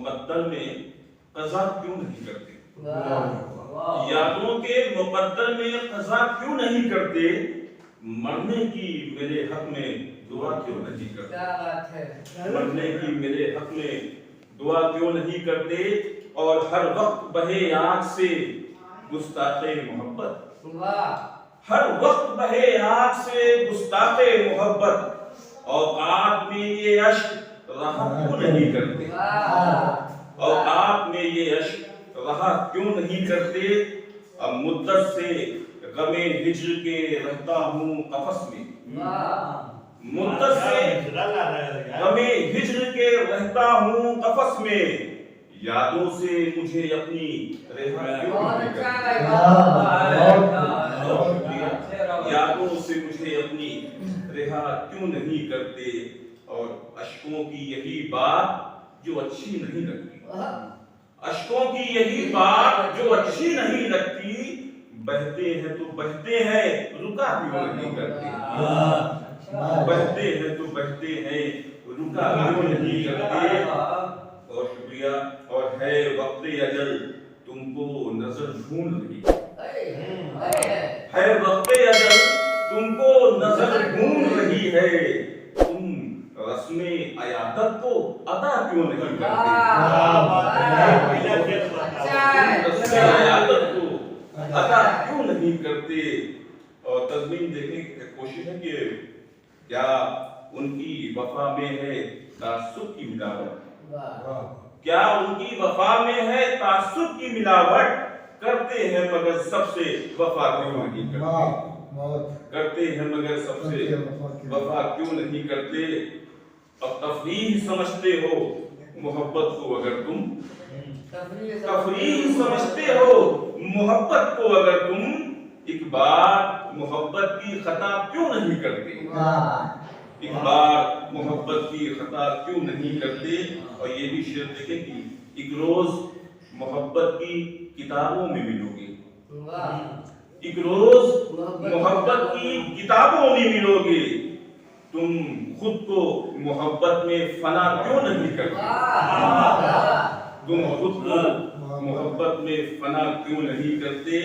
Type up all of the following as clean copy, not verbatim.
मुकद्दर में कज़ा क्यों नहीं करते? यादों के मुकद्दर में कज़ा क्यों नहीं करते? मरने की मेरे हक में दुआ क्यों नहीं करते? क्या बात है। मरने की मेरे हक में दुआ क्यों नहीं करते? और हर वक्त बहे आँख से गुस्ताखे मोहब्बत, हर वक्त बहे आँख से गुस्ताखे मोहब्बत, औकात में ये अश्क रहा क्यों नहीं करते? औकात में ये अश्क रहा क्यों नहीं करते? अब मुद्दत से गमे हिज्र के रहता हूँ कफस में, मुद्दत से गमे हिज्र के रहता हूँ कफस में, यादों से मुझे अपनी रिहा क्यों नहीं करते? यादों से मुझे अपनी रिहा क्यों नहीं करते? और अश्कों की यही बात जो अच्छी नहीं लगती, अश्कों की यही बात जो अच्छी नहीं लगती, बहते हैं तो बहते हैं रुका क्यों नहीं करते? बहते हैं तो बहते हैं रुका क्यों नहीं करते? और शुक्रिया। और है वक्त अजल तुमको नजर ढूंढ रही है, वक्त अजल तुमको नजर ढूंढ रही है, तुम रस्मे अयादत को अदा क्यों नहीं करते? रस्मे अयादत को अदा क्यों नहीं करते? और तज़मीन देखने की कोशिश है कि क्या उनकी वफा में है तासुब की मिलावट? क्या उनकी वफा में है तासुब की मिलावट? करते हैं मगर सबसे वफा क्यों नहीं करते? करते हैं मगर सबसे वफा क्यों नहीं करते? अब तफरीह समझते हो मोहब्बत को अगर तुम, तफरीह समझते हो मोहब्बत को अगर तुम, एक बार मोहब्बत की खता क्यों नहीं करते? एक बार मोहब्बत की खता क्यों नहीं करते? और ये भी शेर देखें कि एक रोज मोहब्बत की किताबों में मिलोगे, एक रोज मोहब्बत की किताबों में मिलोगे, तुम खुद को मोहब्बत में फना क्यों नहीं करते? तुम खुद को मोहब्बत में फना क्यों नहीं करते?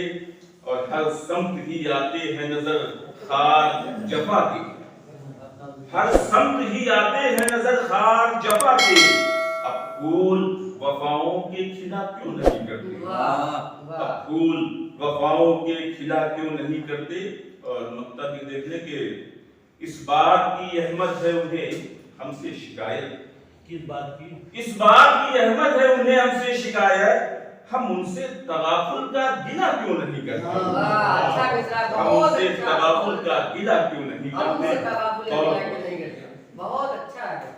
और हर समत ही आते हैं नजर खार जफा के, हर समत ही आते हैं नजर खार जफा के, अब फूल वफाओं के खिला क्यों नहीं करते? अब फूल वफाओं के खिला क्यों नहीं करते? और नुक्ता भी देख ले कि इस बात की अहमद है उन्हें हमसे शिकायत, किस बात की? इस बात की अहमद है उन्हें हमसे शिकायत, हम उनसे तगाफुल का गिला क्यों नहीं करते? हम उनसे तगाफुल का गिला क्यों नहीं करते? बहुत अच्छा है।